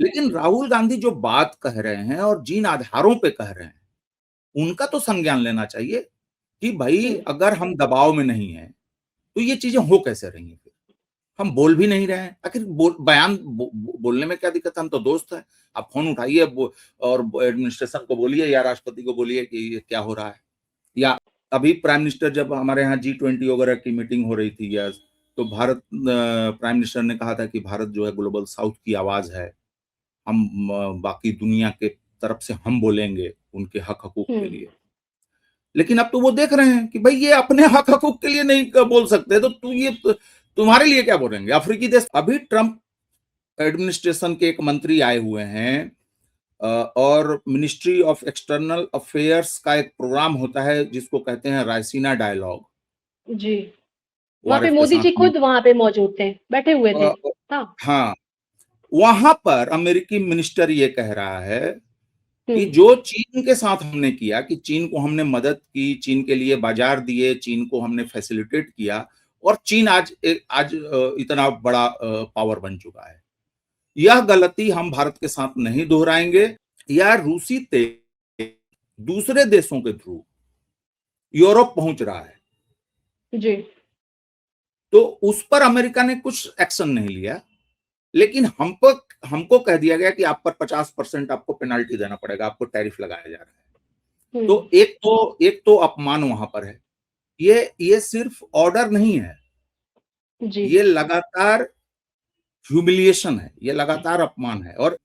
लेकिन राहुल गांधी जो बात कह रहे हैं और जिन आधारों पे कह रहे हैं, उनका तो संज्ञान लेना चाहिए कि भाई हुँ। अगर हम दबाव में नहीं हैं, तो ये चीज़ें हो कैसे रही हैं फिर? हम बोल भी नहीं रहे हैं। आखिर बयान बोलने में क्या दिक्कत है? हम तो दोस्त हैं। आप फ़ोन उठाइए और एडमिनिस्ट्रेशन को बोलिए या राष्ट्रपति को बोलिए कि ये क्या हो रहा है? या अभी प्राइम मिनिस्टर जब हमारे यहाँ G20 वगैरह की मीटिंग हो रही थी या तो प्राइम मिनिस्टर ने कहा था कि भारत जो है ग्लोबल साउथ की आवाज़ है। हम बाकी दुनिया के तरफ से हम बोलेंगे उनके हक-हकूक़ हुँ। के लिए। लेकिन अब तो वो देख रहे हैं कि भाई ये अपने हक-हकूक़ के लिए नहीं बोल सकते, तो तुम्हारे लिए क्या बोलेंगे? अफ्रीकी देश अभी ट्रम्प एडमिनिस्ट्रेशन के एक मंत्री आए हुए हैं और मिनिस्ट्री ऑफ एक्सटर्नल अफेयर्स का एक प्रोग्राम होता है जिसको कहते हैं रायसीना डायलॉग। जी। वहाँ पे ओआरएफ के मोदी साथ जी में खुद वहाँ पे मौजूद थे, बैठे हुए थे। अ, हाँ। हाँ, वहाँ पर अमेरिकी मिनिस्टर ये कह रहा है हुँ। कि जो चीन के साथ हमने किया कि चीन को हमने मदद की, चीन के लिए बाज़ार दिए, चीन को हमने फैसिलिटेट किया और चीन आज इतना बड़ा पावर बन चुका है। यह गलती हम भारत के साथ नहीं दोहराएँगे या रूसी तेल दूसरे देशों के थ्रू यूरोप पहुँच रहा है। जी। तो उस पर अमेरिका ने कुछ एक्शन नहीं लिया, लेकिन हमको कह दिया गया कि आप पर 50% आपको पेनल्टी देना पड़ेगा, आपको टैरिफ लगाया जा रहा है। हुँ। तो एक तो अपमान वहाँ पर है। ये सिर्फ ऑर्डर नहीं है, जी। ये लगातार ह्यूमिलिएशन है, ये लगातार अपमान है और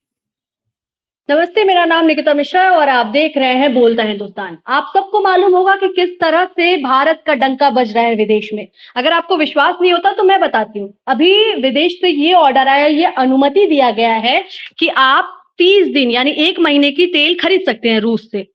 नमस्ते, मेरा नाम निकिता मिश्रा है और आप देख रहे हैं बोलता हिंदुस्तान। आप सबको मालूम होगा कि किस तरह से भारत का डंका बज रहा है विदेश में। अगर आपको विश्वास नहीं होता तो मैं बताती हूँ। अभी विदेश से ये ऑर्डर आया, ये अनुमति दिया गया है कि आप 30 दिन यानी 1 महीने की तेल खरीद सकते हैं रूस से।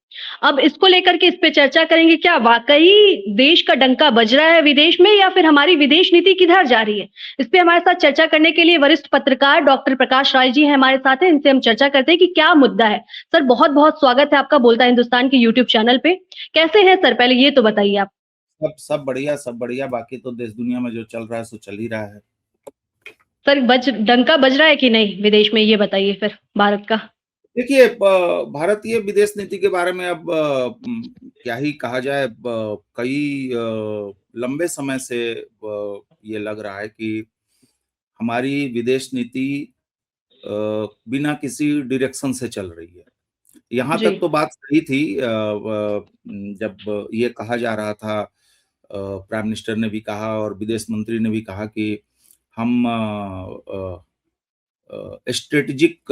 अब इसको लेकर के इस पे चर्चा करेंगे, क्या वाक़ई देश का डंका बज रहा है विदेश में या फिर हमारी विदेश नीति किधर जा रही है? इस पे हमारे साथ चर्चा करने के लिए वरिष्ठ पत्रकार डॉक्टर प्रकाश राय जी हैं हमारे साथ हैं। इनसे हम चर्चा करते हैं कि क्या मुद्दा है। सर बहुत-बहुत स्वागत है आपका बोलता हिंदुस्तान के यूट्यूब चैनल पे। कैसे हैं सर? पहले ये तो बताइए आप। सब बढ़िया, बाकी तो देश दुनिया में जो चल रहा है सो चल ही रहा है। सर डंका बज रहा है कि नहीं विदेश में, ये बताइए फिर भारत का? देखिए भारतीय विदेश नीति के बारे में अब क्या ही कहा जाए कई लंबे समय से ये लग रहा है कि हमारी विदेश नीति बिना किसी डायरेक्शन से चल रही है। यहाँ जी। तक तो बात सही थी जब ये कहा जा रहा था प्राइम मिनिस्टर ने भी कहा और विदेश मंत्री ने भी कहा कि हम स्ट्रेटेजिक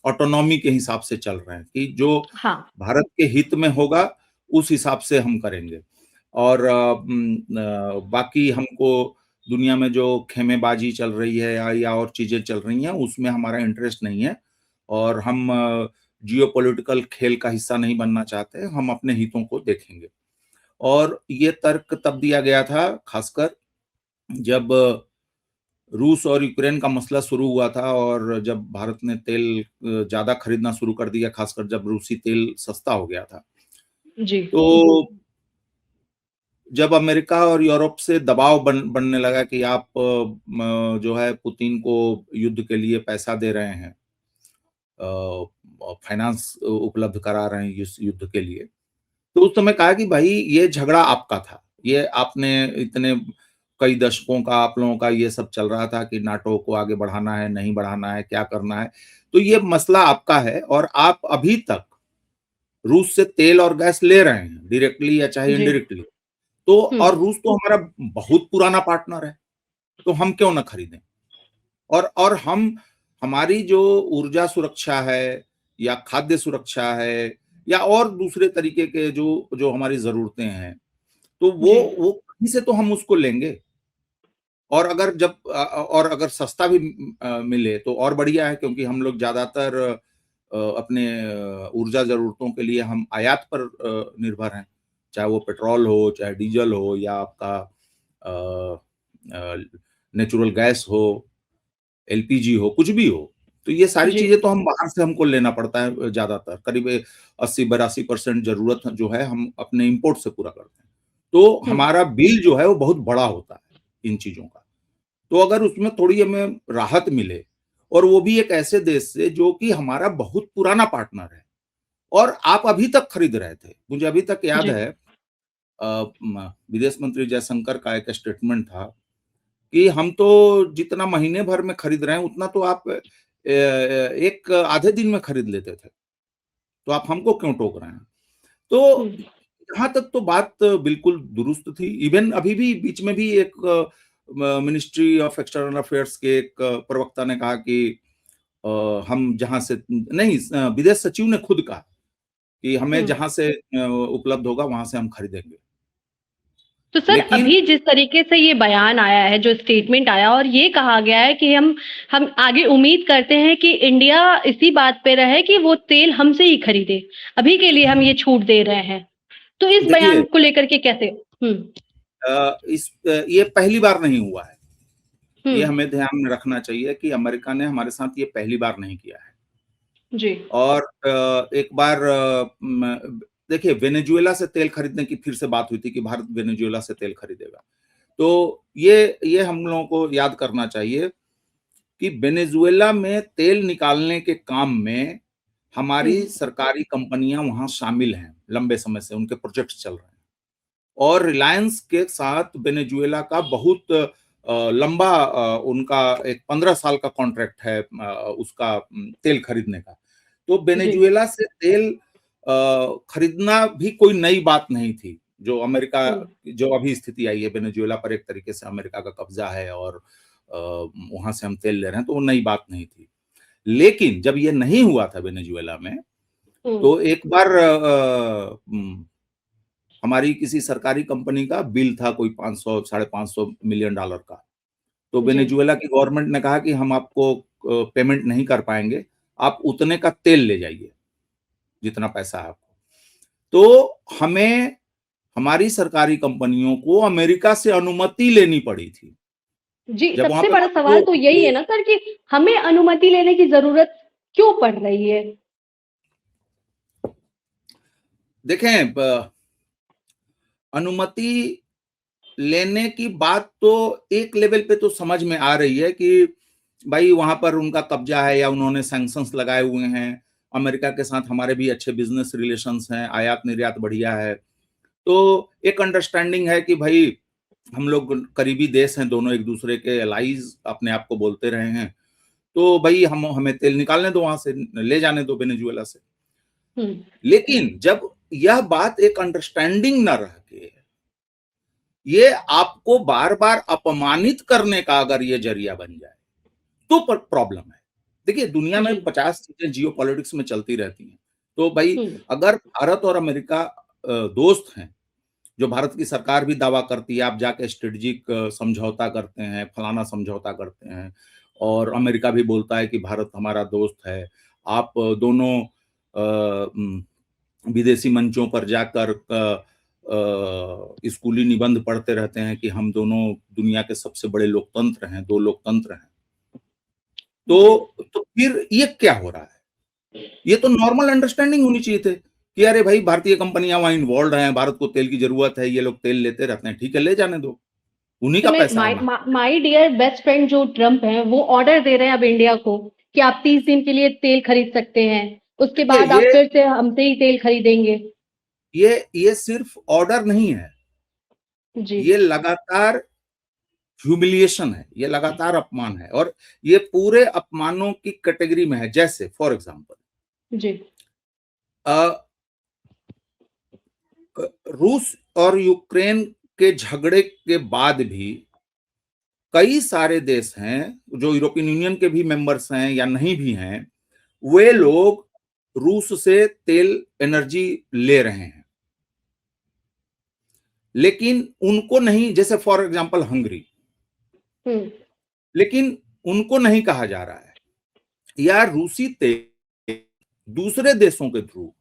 ऑटोनॉमी के हिसाब से चल रहे हैं कि जो हाँ। भारत के हित में होगा उस हिसाब से हम करेंगे और बाकी हमको दुनिया में जो खेमेबाजी चल रही है या और चीजें चल रही हैं उसमें हमारा इंटरेस्ट नहीं है और हम जियोपॉलिटिकल खेल का हिस्सा नहीं बनना चाहते, हम अपने हितों को देखेंगे और ये तर्क तब दिया गया था खासकर जब रूस और यूक्रेन का मसला शुरू हुआ था और जब भारत ने तेल ज़्यादा खरीदना शुरू कर दिया, खासकर जब रूसी तेल सस्ता हो गया था। जी। तो जब अमेरिका और यूरोप से दबाव बनने लगा कि आप जो है पुतिन को युद्ध के लिए पैसा दे रहे हैं, फाइनेंस उपलब्ध करा रहे हैं इस युद्ध के लिए, तो उस समय कहा कि भाई ये झगड़ा आपका था। ये आपने इतने कई दशकों का आप लोगों का ये सब चल रहा था कि नाटो को आगे बढ़ाना है, नहीं बढ़ाना है, क्या करना है। तो ये मसला आपका है और आप अभी तक रूस से तेल और गैस ले रहे हैं, डायरेक्टली या चाहे जी। इनडायरेक्टली। तो हुँ। और रूस तो हमारा बहुत पुराना पार्टनर है, तो हम क्यों ना खरीदें? और हमारी जो ऊर्जा सुरक्षा है या खाद्य सुरक्षा है या और दूसरे तरीके के जो जो हमारी ज़रूरतें हैं, तो जी। वो कहीं से तो हम उसको लेंगे और और अगर सस्ता भी मिले तो और बढ़िया है क्योंकि हम लोग ज़्यादातर अपने ऊर्जा ज़रूरतों के लिए हम आयात पर निर्भर हैं। चाहे वो पेट्रोल हो, चाहे डीज़ल हो या आपका अ नेचुरल गैस हो, एलपीजी हो, कुछ भी हो। तो ये सारी जी। चीज़ें तो हम बाहर से हमको लेना पड़ता है ज़्यादातर, करीब 80-82% ज़रूरत जो है हम अपने इम्पोर्ट से पूरा करते हैं। तो हुँ। हमारा बिल जो है वो बहुत बड़ा होता है इन चीज़ों का। तो अगर उसमें थोड़ी हमें राहत मिले और वो भी एक ऐसे देश से जो कि हमारा बहुत पुराना पार्टनर है, और आप अभी तक खरीद रहे थे। मुझे अभी तक याद जी। है, विदेश मंत्री जयशंकर का एक स्टेटमेंट था कि हम तो जितना महीने भर में खरीद रहे हैं उतना तो आप एक आधे दिन में खरीद लेते थे, तो आप हमको क्यों टोक रहे हैं? तो हम्म। यहाँ तक तो बात बिल्कुल दुरुस्त थी। इवन अभी भी बीच में भी एक मिनिस्ट्री ऑफ एक्सटर्नल अफेयर्स के एक प्रवक्ता ने कहा कि हम जहां से नहीं, विदेश सचिव ने खुद कहा कि हमें हम्म। जहां से उपलब्ध होगा वहां से हम खरीदेंगे। तो सर, लेकिन अभी जिस तरीके से ये बयान आया है, जो स्टेटमेंट आया और ये कहा गया है कि हम आगे उम्मीद करते हैं कि इंडिया इसी बात पे रहे कि वो तेल हमसे ही खरीदे। अभी के लिए हम ये छूट दे रहे हैं। तो इस बयान देखिए, को लेकर के कैसे? हुँ। ये पहली बार नहीं हुआ है। हुँ। ये हमें ध्यान में रखना चाहिए कि अमेरिका ने हमारे साथ ये पहली बार नहीं किया है। जी। और एक बार देखिए, वेनेजुएला से तेल खरीदने की फिर से बात हुई थी कि भारत वेनेजुएला से तेल खरीदेगा। तो ये हम लोगों को याद करना चाहिए कि वेनेजुएला में तेल निकालने के काम में हुँ। हमारी सरकारी कंपनियां वहां शामिल हैं, लंबे समय से उनके प्रोजेक्ट्स चल रहे हैं। और रिलायंस के साथ वेनेजुएला का बहुत लंबा उनका एक 15 साल का कॉन्ट्रैक्ट है उसका तेल खरीदने का। तो जी। वेनेजुएला से तेल खरीदना भी कोई नई बात नहीं थी। जो अमेरिका, हुँ। जो अभी स्थिति आई है वेनेजुएला पर, एक तरीके से अमेरिका का कब्जा है और वहां से हम तेल ले रहे हैं, तो वो नई बात नहीं थी। लेकिन जब ये नहीं हुआ था वेनेजुएला में, हुँ। तो एक बार हमारी किसी सरकारी कंपनी का बिल था कोई 500 साढ़े 500 मिलियन डॉलर का। तो जी। वेनेजुएला की गवर्नमेंट ने कहा कि हम आपको पेमेंट नहीं कर पाएंगे, आप उतने का तेल ले जाइए, जितना पैसा है आपको। तो हमें, हमारी सरकारी कंपनियों को अमेरिका से अनुमति लेनी पड़ी थी। जी, जब वहाँ सबसे पर बड़ा आपको सवाल तो यही है ना सर कि हमें अनुमति लेने की ज़रूरत क्यों पड़ रही है? देखें, अनुमति लेने की बात तो एक लेवल पे तो समझ में आ रही है कि भाई वहां पर उनका कब्जा है या उन्होंने सैंक्शंस लगाए हुए हैं। अमेरिका के साथ हमारे भी अच्छे बिजनेस रिलेशंस हैं, आयात निर्यात बढ़िया है। तो एक अंडरस्टैंडिंग है कि भाई हम लोग करीबी देश हैं, दोनों एक दूसरे के एलाइज अपने आप को बोलते रहे हैं। तो भाई हम हमें तेल निकालने दो, वहां से ले जाने दो वेनेजुएला से। हुँ। लेकिन जब यह बात एक अंडरस्टैंडिंग न रह के ये आपको बार बार अपमानित करने का अगर ये जरिया बन जाए, तो प्रॉब्लम है। देखिए, दुनिया में जी। 50 चीजें जियो पॉलिटिक्स में चलती रहती हैं। तो भाई हुँ। अगर भारत और अमेरिका दोस्त हैं, जो भारत की सरकार भी दावा करती है, आप जाके स्ट्रेटेजिक समझौता करते हैं, फलाना समझौता करते हैं, और अमेरिका भी बोलता है कि भारत हमारा दोस्त है। आप दोनों विदेशी मंचों पर जाकर स्कूली निबंध पढ़ते रहते हैं कि हम दोनों दुनिया के सबसे बड़े लोकतंत्र हैं, 2 लोकतंत्र हैं। जी। तो फिर ये क्या हो रहा है? ये तो नॉर्मल अंडरस्टैंडिंग होनी चाहिए थे कि अरे भाई, भारतीय कंपनियां वहां इन्वॉल्व हैं, भारत को तेल की जरूरत है, ये लोग तेल लेते रहते हैं, ठीक है, ले जाने दो, उन्हीं तो का मैं पैसा है वहां। माय डियर बेस्ट फ्रेंड जो ट्रम्प हैं, वो ऑर्डर दे रहे हैं अब इंडिया को कि आप 30 दिन के लिए तेल खरीद सकते हैं। उसके देखिए, बाद आप फिर से हमसे ही तेल खरीदेंगे। ये सिर्फ ऑर्डर नहीं है, जी। ये लगातार ह्यूमिलिएशन है, ये लगातार अपमान है, और ये पूरे अपमानों की कैटेगरी में है। जैसे फॉर एग्जांपल, जी। रूस और यूक्रेन के झगड़े के बाद भी कई सारे देश हैं जो यूरोपियन यूनियन के भी मेंबर्स हैं या नहीं भी हैं, वे हुँ। लोग रूस से तेल एनर्जी ले रहे हैं। लेकिन उनको नहीं, जैसे फॉर एग्जांपल हंगरी, हुँ। लेकिन उनको नहीं कहा जा रहा है यार, रूसी तेल दूसरे देशों के थ्रू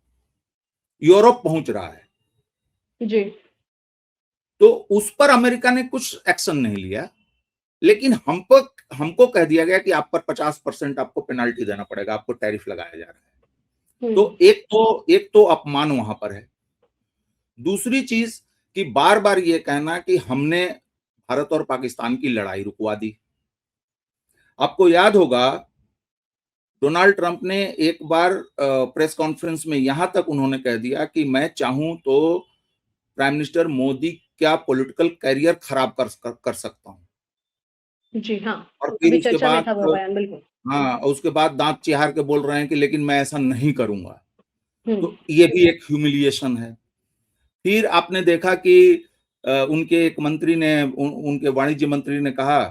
यूरोप पहुंच रहा है। जी। तो उस पर अमेरिका ने कुछ एक्शन नहीं लिया, लेकिन हमको कह दिया गया कि आप पर 50% आपको पेनाल्टी देना पड़ेगा, आपको टैरिफ लगाया जा रहा है। हुँ। तो एक तो अपमान वहां पर है। दूसरी चीज कि बार बार ये कहना कि हमने भारत और पाकिस्तान की लड़ाई रुकवा दी। आपको याद होगा डोनाल्ड ट्रंप ने एक बार प्रेस कॉन्फ्रेंस में यहां तक उन्होंने कह दिया कि मैं चाहूं तो प्राइम मिनिस्टर मोदी का पॉलिटिकल करियर खराब कर सकता हूं। जी हाँ, और फिर अभी उसके चर्चा में बाद था वो बयान, बिल्कुल। हाँ, उसके बाद दांत चिहार के बोल रहे हैं कि लेकिन मैं ऐसा नहीं करूंगा। हम्म। तो ये भी एक ह्यूमिलिएशन है। फिर आपने देखा कि उनके एक मंत्री ने उनके वाणिज्य मंत्री ने कहा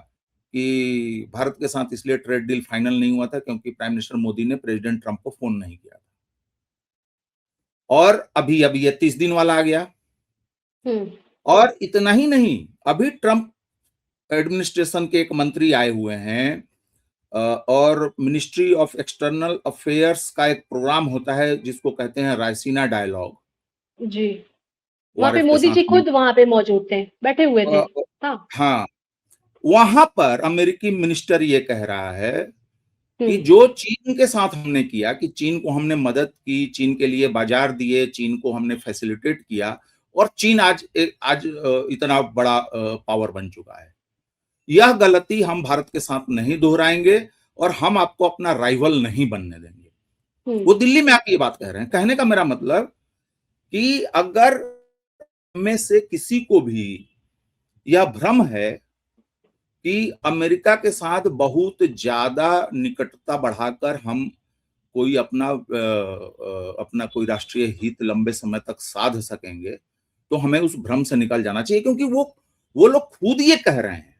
कि भारत के साथ इसलिए ट्रेड डील फाइनल नहीं हुआ था क्योंकि प्राइम मिनिस्टर मोदी ने प्रेसिडेंट ट्रंप को फोन नहीं किया था। और अभी अभी ये 30 दिन वाला आ गया। हम्म। और इतना ही नहीं, अभी ट्रंप एडमिनिस्ट्रेशन के एक मंत्री आए हुए हैं और मिनिस्ट्री ऑफ एक्सटर्नल अफेयर्स का एक प्रोग्राम होता है जिसको कहते हैं रायसीना डायलॉग। जी, वहां पे वारफ के मोदी साथ जी खुद वहां पे मौजूद थे, बैठे हुए थे। अ, हाँ। हाँ, वहां पर अमेरिकी मिनिस्टर ये कह रहा है कि हम्म। जो चीन के साथ हमने किया, कि चीन को हमने मदद की, चीन के लिए बाजार दिए, चीन को हमने फैसिलिटेट किया, और चीन आज इतना बड़ा पावर बन चुका है। यह गलती हम भारत के साथ नहीं दोहराएंगे और हम आपको अपना राइवल नहीं बनने देंगे। वो दिल्ली में आके ये बात कह रहे हैं। कहने का मेरा मतलब कि अगर में से किसी को भी यह भ्रम है कि अमेरिका के साथ बहुत ज्यादा निकटता बढ़ाकर हम कोई अपना कोई राष्ट्रीय हित लंबे समय तक साध सकेंगे, तो हमें उस भ्रम से निकल जाना चाहिए, क्योंकि वो लोग खुद ये कह रहे हैं।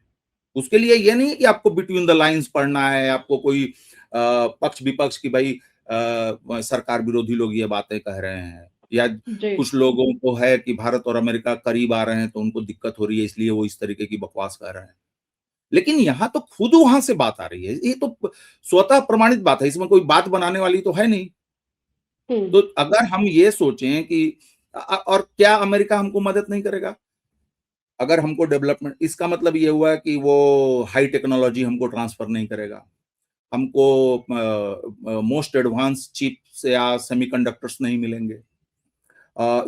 उसके लिए ये नहीं कि आपको बिटवीन द लाइंस पढ़ना है, आपको कोई पक्ष विपक्ष की भाई सरकार विरोधी लोग ये बातें कह रहे हैं, या जी। कुछ लोगों को है कि भारत और अमेरिका करीब आ रहे हैं तो उनको दिक्कत हो रही है इसलिए वो इस तरीके की बकवास कर रहे हैं। लेकिन यहाँ तो खुद वहां से बात आ रही है, ये तो स्वतः प्रमाणित बात है, इसमें कोई बात बनाने वाली तो है नहीं। हम्म। तो अगर हम ये सोचें कि और क्या अमेरिका हमको मदद नहीं करेगा? अगर हमको डेवलपमेंट, इसका मतलब ये हुआ कि वो हाई टेक्नोलॉजी हमको ट्रांसफर नहीं करेगा, हमको मोस्ट एडवांस चिप्स या सेमीकंडक्टर्स नहीं मिलेंगे,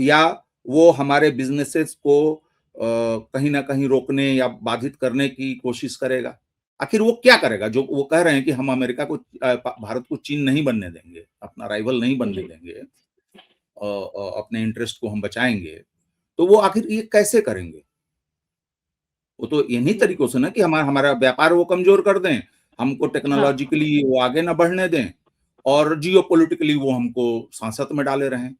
या वो हमारे बिजनेसेस को कहीं ना कहीं रोकने या बाधित करने की कोशिश करेगा। आखिर वो क्या करेगा? जो वो कह रहे हैं कि हम अमेरिका को भारत को चीन नहीं बनने देंगे, अपना राइवल नहीं बनने जी। देंगे, अपने इंटरेस्ट को हम बचाएंगे, तो वो आखिर ये कैसे करेंगे? वो तो इन्हीं हम्म। तरीकों से ना कि हमारा व्यापार वो कमजोर कर दें, हमको हाँ। टेक्नोलॉजिकली वो आगे ना बढ़ने दें, और जियो पॉलिटिकली वो हमको सांसत में डाले रहें।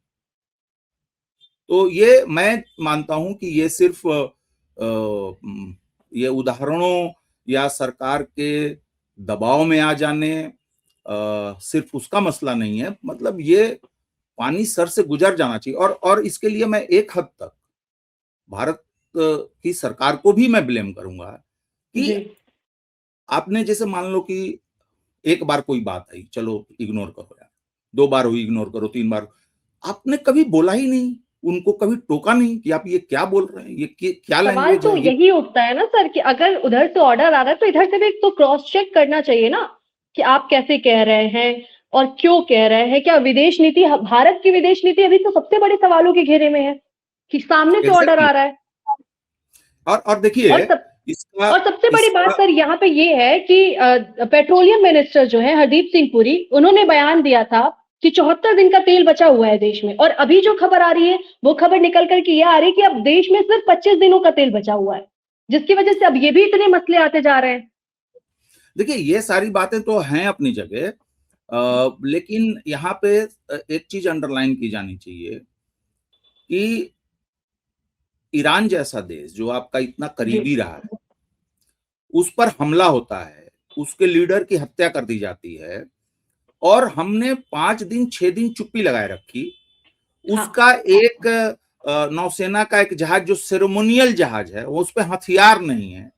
तो ये मैं मानता हूं कि ये सिर्फ ये उदाहरणों या सरकार के दबाव में आ जाने सिर्फ उसका मसला नहीं है, मतलब ये पानी सर से गुजर जाना चाहिए। और इसके लिए मैं एक हद तक भारत की सरकार को भी मैं ब्लेम करूंगा कि जी। आपने जैसे मान लो कि एक बार कोई बात आई, चलो इग्नोर करो यार, 2 बार हुई इग्नोर करो, 3 बार, आपने कभी बोला ही नहीं, उनको कभी टोका नहीं कि आप ये क्या बोल रहे हैं, ये क्या सवाल लैंग्वेज तो है ये। यही उठता है ना सर, कि अगर उधर से ऑर्डर आ रहा है तो इधर से भी तो क्रॉस चेक करना चाहिए ना, कि आप कैसे कह रहे हैं और क्यों कह रहे हैं। क्या विदेश नीति, भारत की विदेश नीति अभी तो सबसे बड़े सवालों के घेरे में है, कि सामने से ऑर्डर एग्जैक्टली। आ रहा है। और देखिए और सब इसका और सबसे बड़ी बात इसका सर यहाँ पे ये है कि पेट्रोलियम मिनिस्टर जो है हरदीप सिंह पुरी, उन्होंने बयान दिया था कि 74 दिन का तेल बचा हुआ है देश में, और अभी जो खबर आ रही है वो खबर निकल करके ये आ रही है कि अब देश में सिर्फ 25 दिनों का तेल बचा हुआ है, जिसकी वजह से अब ये भी इतने मसले आते जा रहे हैं। देखिए ये सारी बातें तो हैं अपनी जगह, लेकिन यहाँ पे एक चीज अंडरलाइन की जानी चाहिए कि ईरान जैसा देश जो आपका इतना जी। करीबी रहा है, उस पर हमला होता है, उसके लीडर की हत्या कर दी जाती है, और हमने 5 दिन 6 दिन चुप्पी लगाए रखी। हाँ। उसका एक नौसेना का एक जहाज जो सेरेमोनियल जहाज है, वो उस पर हथियार नहीं है,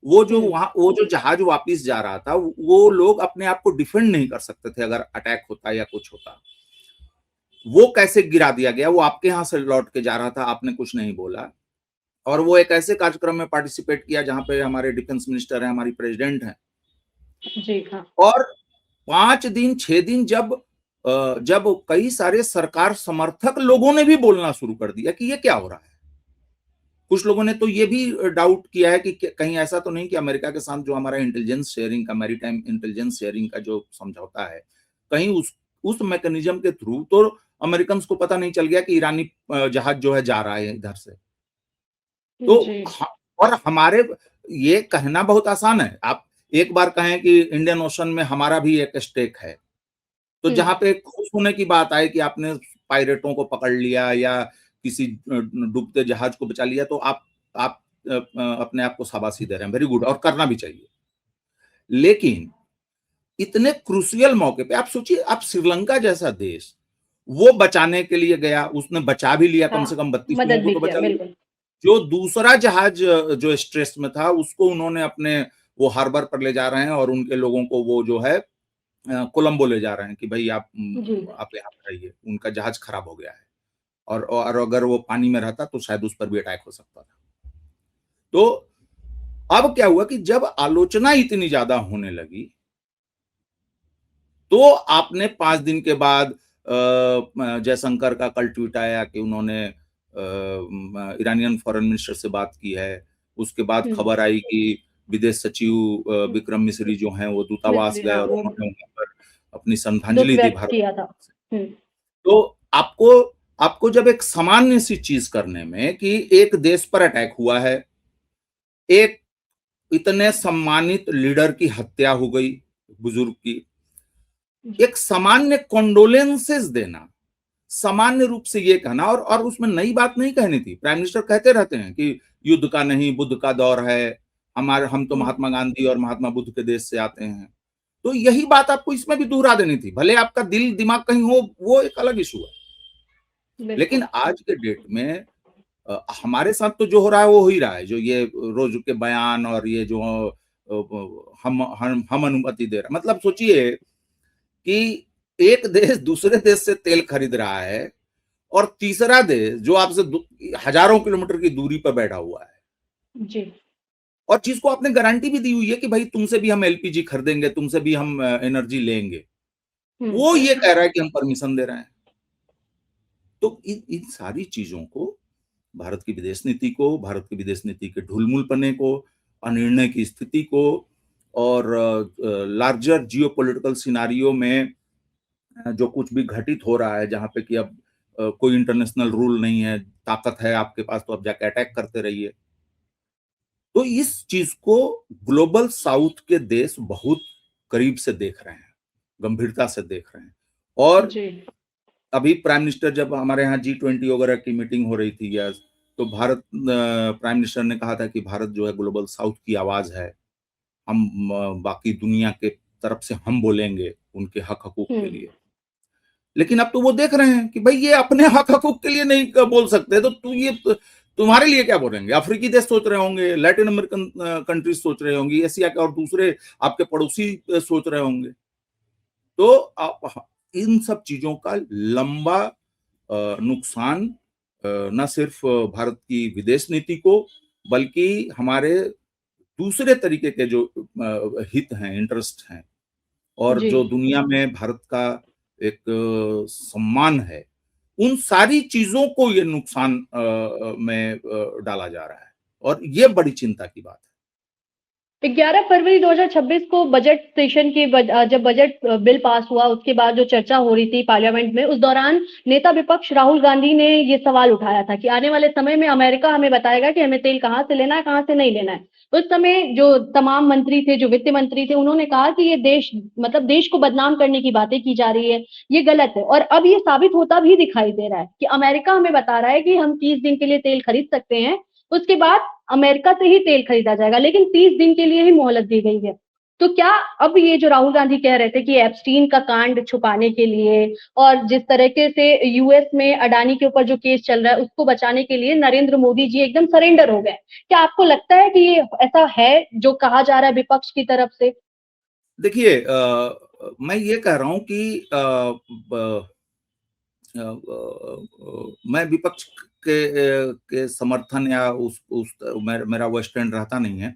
वो जो जहाज वापिस जा रहा था, वो लोग अपने आप को डिफेंड नहीं कर सकते थे अगर अटैक होता या कुछ होता। वो कैसे गिरा दिया गया? वो आपके यहां से लौट के जा रहा था, आपने कुछ नहीं बोला, और वो एक ऐसे कार्यक्रम में पार्टिसिपेट किया जहां पे हमारे डिफेंस मिनिस्टर है, हमारी प्रेसिडेंट है। जी। हाँ। और 5 दिन 6 दिन जब कई सारे सरकार समर्थक लोगों ने भी बोलना शुरू कर दिया कि ये क्या हो रहा है, कुछ लोगों ने तो ये भी डाउट किया है कि कहीं ऐसा तो नहीं कि अमेरिका के साथ जो हमारा इंटेलिजेंस शेयरिंग का, मैरीटाइम इंटेलिजेंस शेयरिंग का जो समझौता है, कहीं उस मैकेनिज्म के थ्रू तो अमेरिकन को पता नहीं चल गया कि ईरानी जहाज जो है जा रहा है इधर से। तो और हमारे ये कहना बहुत आसान है। आप एक बार कहें कि इंडियन ओशन में हमारा भी एक स्टेक है, तो जहां पे खुश होने की बात आए कि आपने पायरेटों को पकड़ लिया या किसी डूबते जहाज को बचा लिया, तो आप अपने आप को शाबाशी दे रहे हैं, वेरी गुड, और करना भी चाहिए। लेकिन इतने क्रूशियल मौके पे आप सोचिए, आप श्रीलंका जैसा देश वो बचाने के लिए गया, उसने बचा भी लिया, कम से कम 32 लोगों को तो बचा लिया। जो दूसरा जहाज जो स्ट्रेस में था उसको उन्होंने अपने वो हार्बर पर ले जा रहे हैं और उनके लोगों को वो जो है कोलंबो ले जा रहे हैं कि भाई आप यहाँ पे रहिए, उनका जहाज खराब हो गया है और अगर वो पानी में रहता तो शायद उस पर भी अटैक हो सकता था। तो अब क्या हुआ कि जब आलोचना इतनी ज्यादा होने लगी तो आपने 5 दिन के बाद जयशंकर का कल ट्वीट आया कि उन्होंने ईरानियन फॉरेन मिनिस्टर से बात की है। उसके बाद खबर आई कि विदेश सचिव विक्रम मिस्री जो हैं वो दूतावास गए और उन्होंने वहां पर अपनी श्रद्धांजलि दी भारत। तो आपको जब एक सामान्य सी चीज करने में कि एक देश पर अटैक हुआ है, एक इतने सम्मानित लीडर की हत्या हो गई, बुजुर्ग की, एक सामान्य कॉन्डोलेंसेस देना, सामान्य रूप से ये कहना, और उसमें नई बात नहीं कहनी थी। प्राइम मिनिस्टर कहते रहते हैं कि युद्ध का नहीं बुद्ध का दौर है, हम तो महात्मा गांधी और महात्मा बुद्ध के देश से आते हैं। तो यही बात आपको इसमें भी दोहरा देनी थी। भले आपका दिल दिमाग कहीं हो, वो एक अलग इशू है, लेकिन आज के डेट में हमारे साथ तो जो हो रहा है वो हो ही रहा है। जो ये रोज के बयान और ये जो हम अनुमति दे रहे हैं, मतलब सोचिए कि एक देश दूसरे देश से तेल खरीद रहा है और तीसरा देश जो आपसे हजारों किलोमीटर की दूरी पर बैठा हुआ है जी, और जिसको आपने गारंटी भी दी हुई है कि भाई तुमसे भी हम एलपीजी खरीदेंगे, तुमसे भी हम एनर्जी लेंगे, वो ये कह रहा है कि हम परमिशन दे रहे हैं। तो इन सारी चीजों को, भारत की विदेश नीति को, भारत की विदेश नीति के ढुलमुलपने को, अनिर्णय की स्थिति को, और लार्जर जियोपॉलिटिकल सिनारियो में जो कुछ भी घटित हो रहा है, जहां पे कि अब कोई इंटरनेशनल रूल नहीं है, ताकत है आपके पास तो अब जाके अटैक करते रहिए। तो इस चीज को ग्लोबल साउथ के देश बहुत करीब से देख रहे हैं, गंभीरता से देख रहे हैं। और अभी प्राइम मिनिस्टर जब हमारे यहाँ G20 वगैरह की मीटिंग हो रही थी, तो भारत प्राइम मिनिस्टर ने कहा था कि भारत जो है ग्लोबल साउथ की आवाज है, हम बाकी दुनिया के तरफ से हम बोलेंगे उनके हक हकूक के लिए। लेकिन अब तो वो देख रहे हैं कि भाई ये अपने हक हकूक के लिए नहीं बोल सकते, तो ये तुम्हारे लिए क्या बोलेंगे? अफ्रीकी देश सोच रहे होंगे, लैटिन अमेरिकन कंट्रीज सोच रहे होंगी, एशिया के और दूसरे आपके पड़ोसी सोच रहे होंगे। तो आप इन सब चीजों का लंबा नुकसान न सिर्फ भारत की विदेश नीति को, बल्कि हमारे दूसरे तरीके के जो हित हैं, इंटरेस्ट हैं, और जो दुनिया में भारत का एक सम्मान है, उन सारी चीजों को ये नुकसान में डाला जा रहा है, और ये बड़ी चिंता की बात है। 11 फरवरी 2026 को बजट सेशन की जब बजट बिल पास हुआ, उसके बाद जो चर्चा हो रही थी पार्लियामेंट में, उस दौरान नेता विपक्ष राहुल गांधी ने ये सवाल उठाया था कि आने वाले समय में अमेरिका हमें बताएगा कि हमें तेल कहां से लेना है, कहां से नहीं लेना है। उस समय जो तमाम मंत्री थे, जो वित्त मंत्री थे, उन्होंने कहा कि ये देश, मतलब देश को बदनाम करने की बातें की जा रही है, ये गलत है। और अब ये साबित होता भी दिखाई दे रहा है कि अमेरिका हमें बता रहा है कि हम 30 दिन के लिए तेल खरीद सकते हैं, उसके बाद अमेरिका से ही तेल खरीदा जाएगा, लेकिन 30 दिन के लिए ही मोहलत दी गई है। तो क्या अब ये जो राहुल गांधी कह रहे थे कि एप्स्टीन का कांड छुपाने के लिए, और जिस तरीके से यूएस में अडानी के ऊपर जो केस चल रहा है उसको बचाने के लिए नरेंद्र मोदी जी एकदम सरेंडर हो गए, क्या आपको लगता है कि ये ऐसा है जो कहा जा रहा है विपक्ष की तरफ से? देखिए, मैं ये कह रहा हूं कि मैं विपक्ष के समर्थन या मेरा वो स्टैंड रहता नहीं है,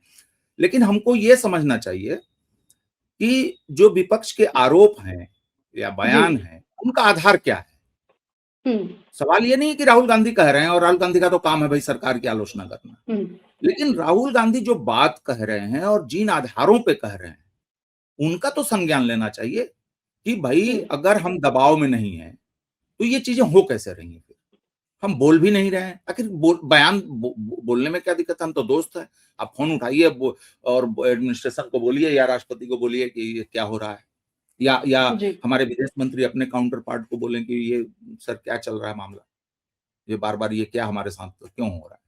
लेकिन हमको ये समझना चाहिए कि जो विपक्ष के आरोप हैं या बयान हैं, उनका आधार क्या है। सवाल ये नहीं है कि राहुल गांधी कह रहे हैं, और राहुल गांधी का तो काम है भाई सरकार की आलोचना करना, लेकिन राहुल गांधी जो बात कह रहे हैं और जिन आधारों पे कह रहे हैं, उनका तो संज्ञान लेना चाहिए। कि भाई हुँ, अगर हम दबाव में नहीं हैं, तो ये चीज़ें हो कैसे रही हैं फिर? हम बोल भी नहीं रहे हैं, आखिर बयान बोलने में क्या दिक्कत है? हम तो दोस्त हैं। आप फ़ोन उठाइए और एडमिनिस्ट्रेशन को बोलिए या राष्ट्रपति को बोलिए कि ये क्या हो रहा है? या जी। हमारे विदेश मंत्री अपने काउंटर पार्ट को बोलें कि ये सर क्या चल रहा है मामला? ये बार-बार ये क्या हमारे साथ क्यों हो रहा है?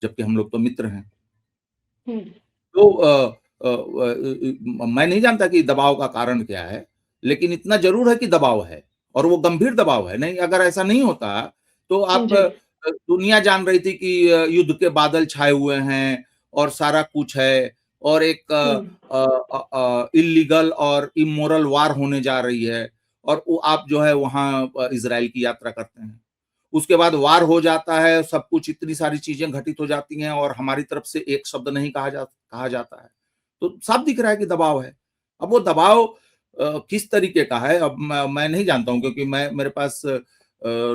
जबकि हम लोग तो मित्र हैं। हुँ, तो मैं नहीं जानता कि दबाव का कारण क्या है, लेकिन इतना ज़रूर है कि दबाव है और वो गंभीर दबाव है। नहीं अगर ऐसा नहीं होता, तो आप जी। दुनिया जान रही थी कि युद्ध के बादल छाए हुए हैं और सारा कुछ है और एक हुँ, इल्लीगल और इमोरल वार होने जा रही है और वो आप जो है वहाँ इज़राइल की यात्रा करते हैं। उसके बाद वार हो जाता है, सब कुछ इतनी सारी चीज़ें घटित हो जाती हैं और हमारी तरफ से एक शब्द नहीं कहा जाता है। तो साफ दिख रहा है कि दबाव है। अब वो दबाव किस तरीके का है अब मैं नहीं जानता हूँ क्योंकि मैं मेरे पास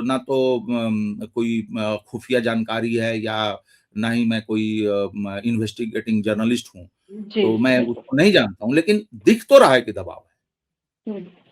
ना तो कोई खुफिया जानकारी है या ना ही मैं कोई इन्वेस्टिगेटिंग जर्नलिस्ट हूँ। जी, तो मैं बिल्कुल। उसको नहीं जानता हूँ, लेकिन दिख तो रहा है कि दबाव है। हुँ।